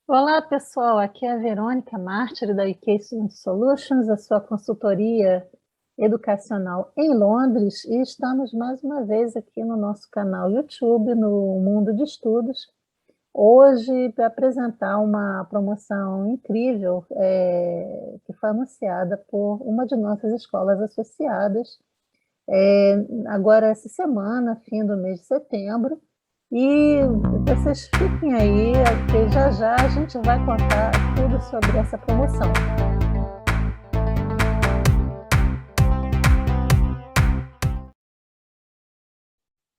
Olá, pessoal. Aqui é a Verônica Mártir, da UK Student Solutions, a sua consultoria educacional em Londres, e estamos mais uma vez aqui no nosso canal YouTube, no Mundo de Estudos, hoje para apresentar uma promoção incrível que foi anunciada por uma de nossas escolas associadas, agora essa semana, fim do mês de setembro, e vocês fiquem aí, que já já a gente vai contar tudo sobre essa promoção.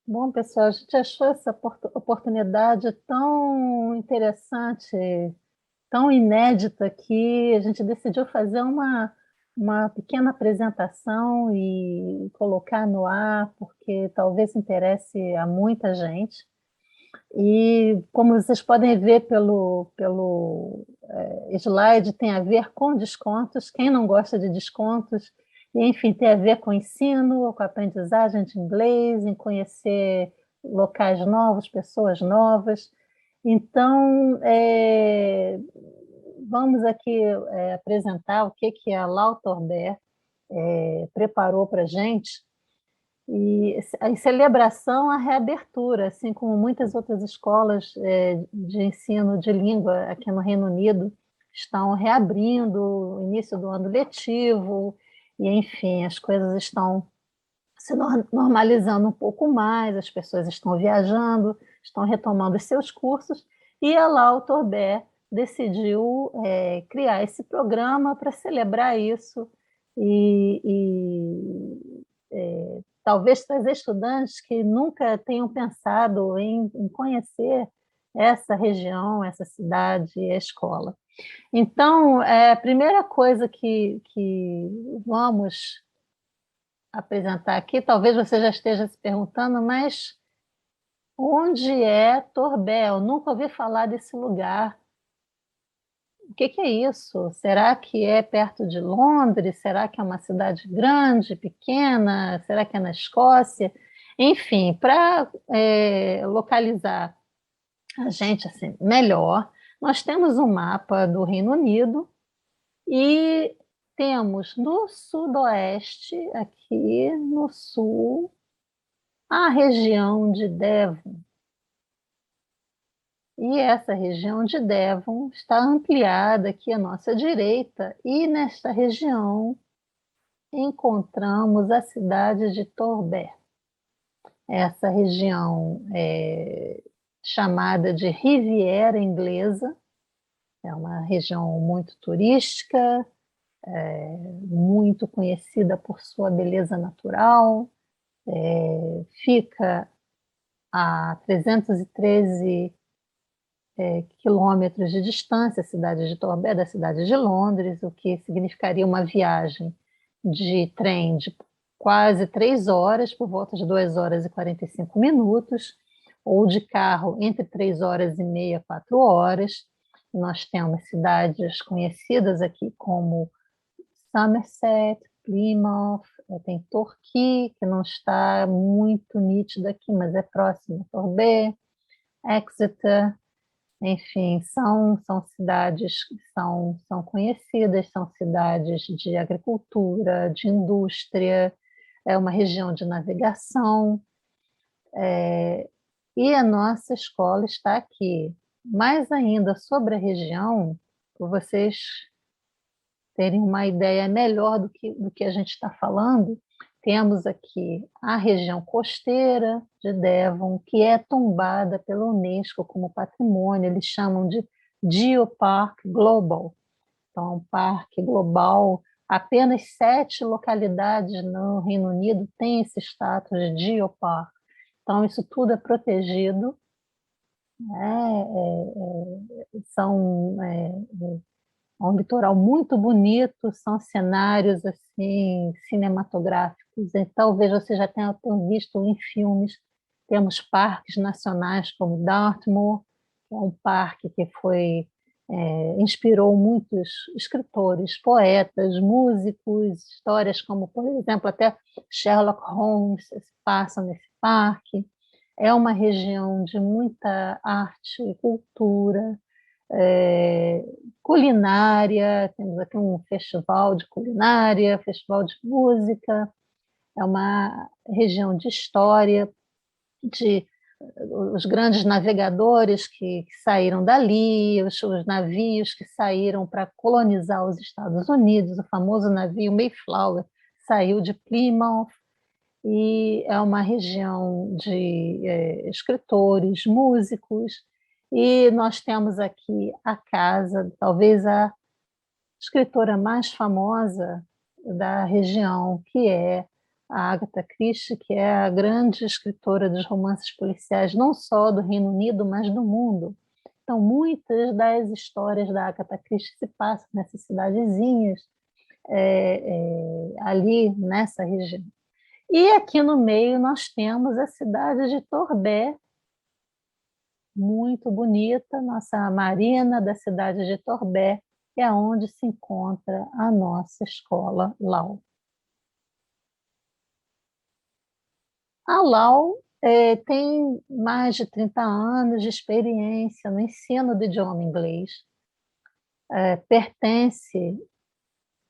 Bom, pessoal, a gente achou essa oportunidade tão interessante, tão inédita, que a gente decidiu fazer uma pequena apresentação e colocar no ar, porque talvez interesse a muita gente. E, como vocês podem ver pelo slide, tem a ver com descontos. Quem não gosta de descontos? E, enfim, tem a ver com ensino, com a aprendizagem de inglês, em conhecer locais novos, pessoas novas. Então, vamos aqui apresentar o que a Lauterbach preparou para a gente, e em celebração à reabertura, assim como muitas outras escolas de ensino de língua aqui no Reino Unido estão reabrindo o início do ano letivo, e enfim, as coisas estão se normalizando um pouco mais, as pessoas estão viajando, estão retomando os seus cursos, e a Lauterbach decidiu criar esse programa para celebrar isso e talvez trazer estudantes que nunca tenham pensado em conhecer essa região, essa cidade e a escola. Então, a primeira coisa que vamos apresentar aqui, talvez você já esteja se perguntando, mas onde é Torbel? Nunca ouvi falar desse lugar. O que é isso? Será que é perto de Londres? Será que é uma cidade grande, pequena? Será que é na Escócia? Enfim, para localizar a gente assim melhor, nós temos um mapa do Reino Unido e temos no sudoeste, aqui no sul, a região de Devon. E essa região de Devon está ampliada aqui à nossa direita, e nesta região encontramos a cidade de Torbay. Essa região é chamada de Riviera Inglesa, é uma região muito turística, muito conhecida por sua beleza natural, fica a 313 quilômetros de distância, a cidade de Torbay da cidade de Londres, o que significaria uma viagem de trem de quase 3 horas, por volta de 2 horas e 45 minutos, ou de carro entre 3 horas e meia, 4 horas. Nós temos cidades conhecidas aqui como Somerset, Plymouth, tem Torquay, que não está muito nítido aqui, mas é próximo a Torbay, Exeter. Enfim, são cidades que são conhecidas, são cidades de agricultura, de indústria, é uma região de navegação, e a nossa escola está aqui. Mais ainda sobre a região, para vocês terem uma ideia melhor do que a gente está falando, temos aqui a região costeira de Devon, que é tombada pela Unesco como patrimônio, eles chamam de Geopark Global. Então, é um parque global. Apenas 7 localidades no Reino Unido têm esse status de Geopark. Então, isso tudo é protegido, né? São é um litoral muito bonito, são cenários assim cinematográficos. Então, talvez você já tenha visto em filmes. Temos parques nacionais como Dartmoor, que é um parque que inspirou muitos escritores, poetas, músicos, histórias como, por exemplo, até Sherlock Holmes se passa nesse parque. É uma região de muita arte e cultura, culinária, temos aqui um festival de culinária, festival de música, é uma região de história, de os grandes navegadores que saíram dali, os navios que saíram para colonizar os Estados Unidos, o famoso navio Mayflower saiu de Plymouth, e é uma região de escritores, músicos, e nós temos aqui a casa, talvez a escritora mais famosa da região, que é a Agatha Christie, que é a grande escritora dos romances policiais, não só do Reino Unido, mas do mundo. Então, muitas das histórias da Agatha Christie se passam nessas cidadezinhas, ali nessa região. E aqui no meio nós temos a cidade de Torbay, muito bonita, nossa marina da cidade de Torbay, que é onde se encontra a nossa escola Lau. A Lau tem mais de 30 anos de experiência no ensino do idioma inglês, pertence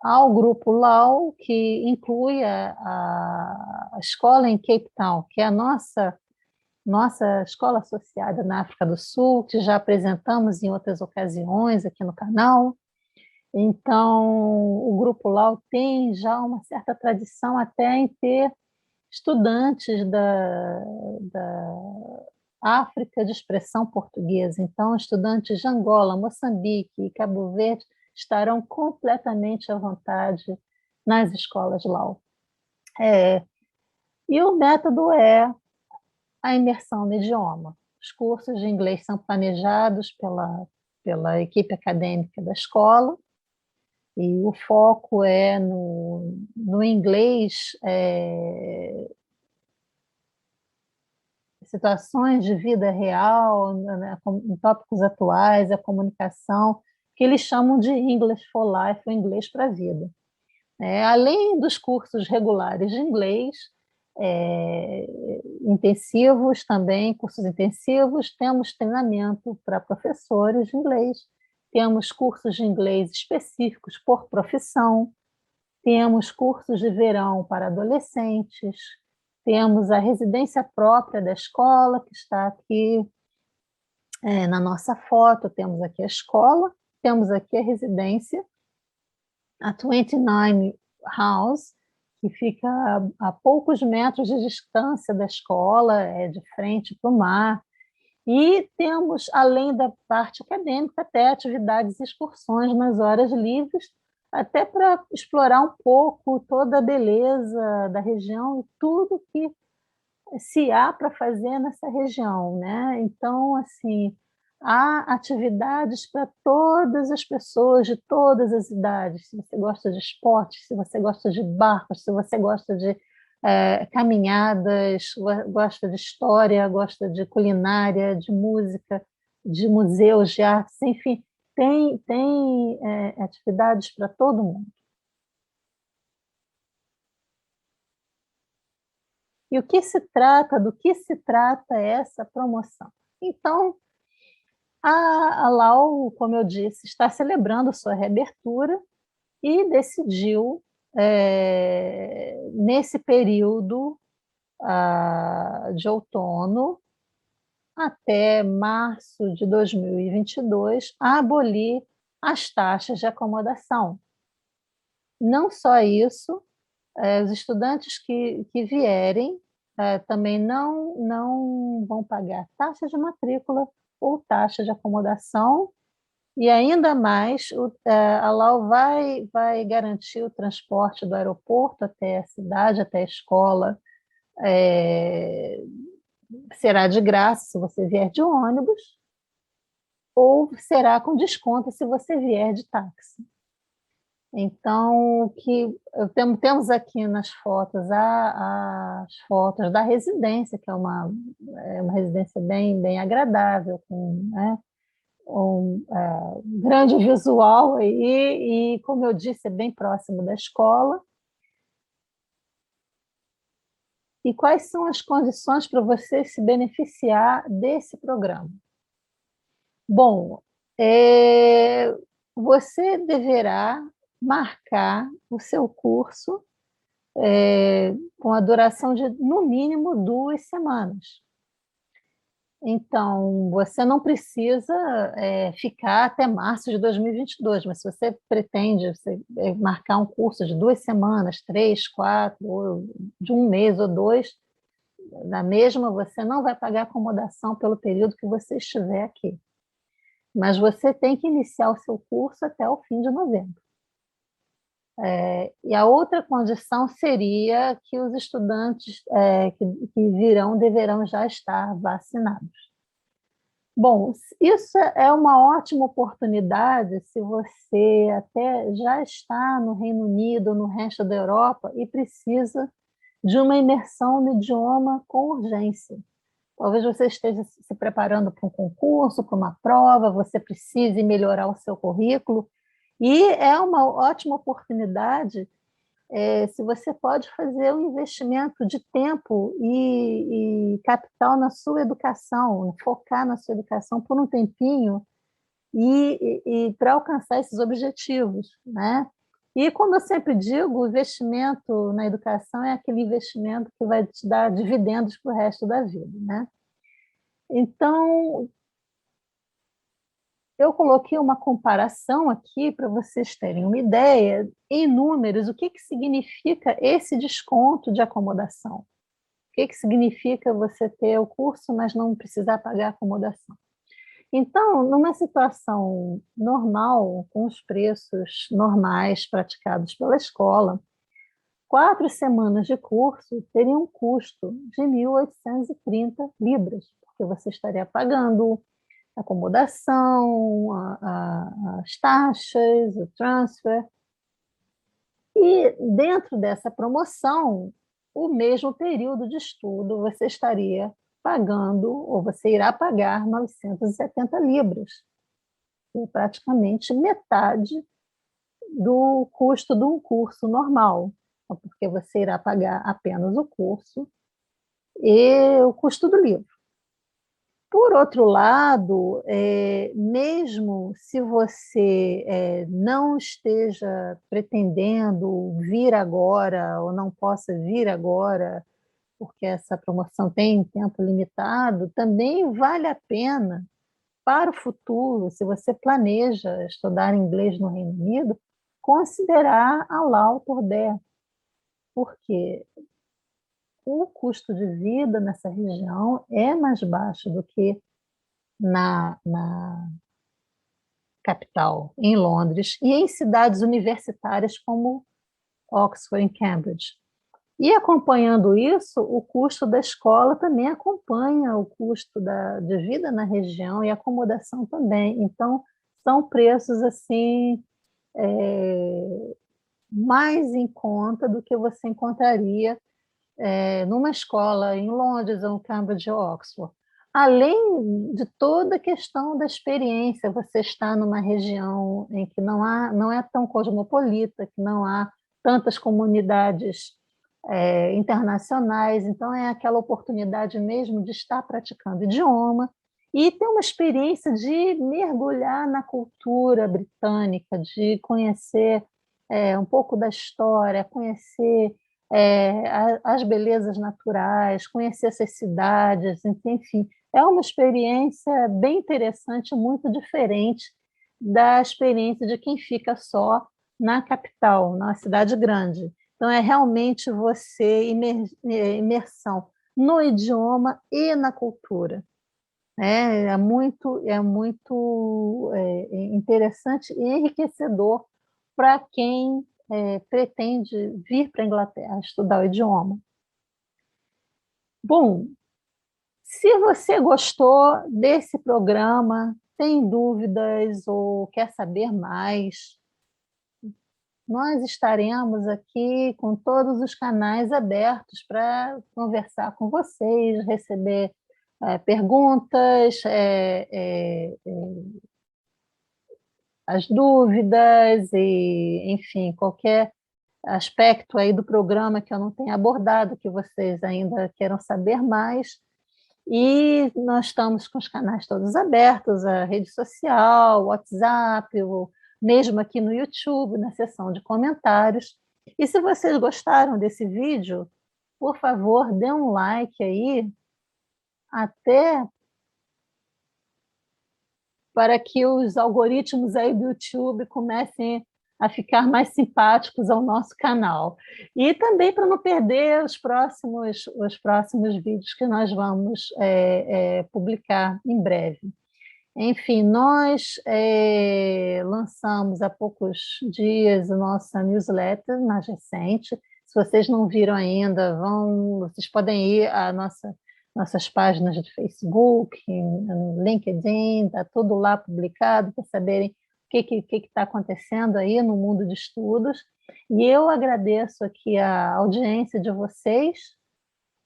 ao grupo Lau, que inclui a escola em Cape Town, que é a nossa escola associada na África do Sul, que já apresentamos em outras ocasiões aqui no canal. Então, o Grupo Lau tem já uma certa tradição até em ter estudantes da África de expressão portuguesa. Então, estudantes de Angola, Moçambique e Cabo Verde estarão completamente à vontade nas escolas Lau. E o método é a imersão no idioma. Os cursos de inglês são planejados pela equipe acadêmica da escola, e o foco é no inglês, situações de vida real, né, em tópicos atuais, a comunicação, que eles chamam de English for Life, ou inglês para a vida. Além dos cursos regulares de inglês, intensivos também, cursos intensivos, temos treinamento para professores de inglês, temos cursos de inglês específicos por profissão, temos cursos de verão para adolescentes, temos a residência própria da escola, que está aqui na nossa foto, temos aqui a escola, temos aqui a residência, a 29 House, que fica a poucos metros de distância da escola, de frente para o mar. E temos, além da parte acadêmica, até atividades e excursões nas horas livres, até para explorar um pouco toda a beleza da região e tudo que se há para fazer nessa região, né? Então, assim, há atividades para todas as pessoas de todas as idades. Se você gosta de esporte, se você gosta de barcos, se você gosta de caminhadas, gosta de história, gosta de culinária, de música, de museus de artes, enfim, tem atividades para todo mundo. E do que se trata essa promoção? Então, a Lau, como eu disse, está celebrando sua reabertura e decidiu, nesse período de outono até março de 2022, abolir as taxas de acomodação. Não só isso, os estudantes que vierem também não vão pagar taxa de matrícula ou taxa de acomodação, e ainda mais a Lau vai garantir o transporte do aeroporto até a cidade, até a escola, será de graça se você vier de ônibus, ou será com desconto se você vier de táxi. Então, temos aqui nas fotos as fotos da residência, que é uma residência bem agradável, com um grande visual aí, e, como eu disse, é bem próximo da escola. E quais são as condições para você se beneficiar desse programa? Bom, Você deverá marcar o seu curso com a duração de, no mínimo, 2 semanas. Então, você não precisa ficar até março de 2022, mas se você pretende marcar um curso de 2 semanas, 3, 4, ou de um mês ou 2, na mesma, você não vai pagar acomodação pelo período que você estiver aqui. Mas você tem que iniciar o seu curso até o fim de novembro. E a outra condição seria que os estudantes que virão deverão já estar vacinados. Bom, isso é uma ótima oportunidade se você até já está no Reino Unido ou no resto da Europa e precisa de uma imersão no idioma com urgência. Talvez você esteja se preparando para um concurso, para uma prova, você precise melhorar o seu currículo, e é uma ótima oportunidade se você pode fazer um investimento de tempo e capital na sua educação, focar na sua educação por um tempinho e para alcançar esses objetivos, né? E, como eu sempre digo, o investimento na educação é aquele investimento que vai te dar dividendos para o resto da vida, né? Então, eu coloquei uma comparação aqui para vocês terem uma ideia, em números, o que significa esse desconto de acomodação. O que significa você ter o curso, mas não precisar pagar acomodação. Então, numa situação normal, com os preços normais praticados pela escola, 4 semanas de curso teriam um custo de 1.830 libras, porque você estaria pagando acomodação, as taxas, o transfer. E dentro dessa promoção, o mesmo período de estudo você estaria pagando, ou você irá pagar 970 libras, que é praticamente metade do custo de um curso normal, porque você irá pagar apenas o curso e o custo do livro. Por outro lado, mesmo se você não esteja pretendendo vir agora ou não possa vir agora, porque essa promoção tem tempo limitado, também vale a pena para o futuro, se você planeja estudar inglês no Reino Unido, considerar a Lau Torbet, porque o custo de vida nessa região é mais baixo do que na capital, em Londres, e em cidades universitárias como Oxford e Cambridge. E acompanhando isso, o custo da escola também acompanha o custo de vida na região e acomodação também. Então, são preços assim mais em conta do que você encontraria numa escola em Londres, ou em Cambridge ou Oxford. Além de toda a questão da experiência, você está numa região em que não é tão cosmopolita, que não há tantas comunidades internacionais, então é aquela oportunidade mesmo de estar praticando idioma e ter uma experiência de mergulhar na cultura britânica, de conhecer um pouco da história, conhecer as belezas naturais, conhecer essas cidades, enfim, é uma experiência bem interessante, muito diferente da experiência de quem fica só na capital, na cidade grande. Então, é realmente você imersão no idioma e na cultura. É muito interessante e enriquecedor para quem pretende vir para a Inglaterra estudar o idioma. Bom, se você gostou desse programa, tem dúvidas ou quer saber mais, nós estaremos aqui com todos os canais abertos para conversar com vocês, receber perguntas, as dúvidas e, enfim, qualquer aspecto aí do programa que eu não tenha abordado, que vocês ainda queiram saber mais. E nós estamos com os canais todos abertos, a rede social, WhatsApp, mesmo aqui no YouTube, na seção de comentários. E se vocês gostaram desse vídeo, por favor, dê um like aí, até para que os algoritmos aí do YouTube comecem a ficar mais simpáticos ao nosso canal. E também para não perder os próximos vídeos que nós vamos publicar em breve. Enfim, nós lançamos há poucos dias a nossa newsletter mais recente. Se vocês não viram ainda, vocês podem ir à nossas páginas de Facebook, no LinkedIn, está tudo lá publicado para saberem o que está acontecendo aí no mundo de estudos. E eu agradeço aqui a audiência de vocês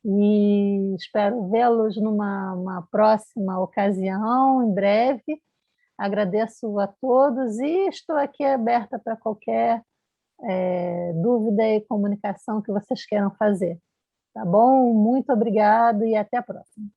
e espero vê-los numa próxima ocasião, em breve. Agradeço a todos e estou aqui aberta para qualquer dúvida e comunicação que vocês queiram fazer. Tá bom? Muito obrigado e até a próxima.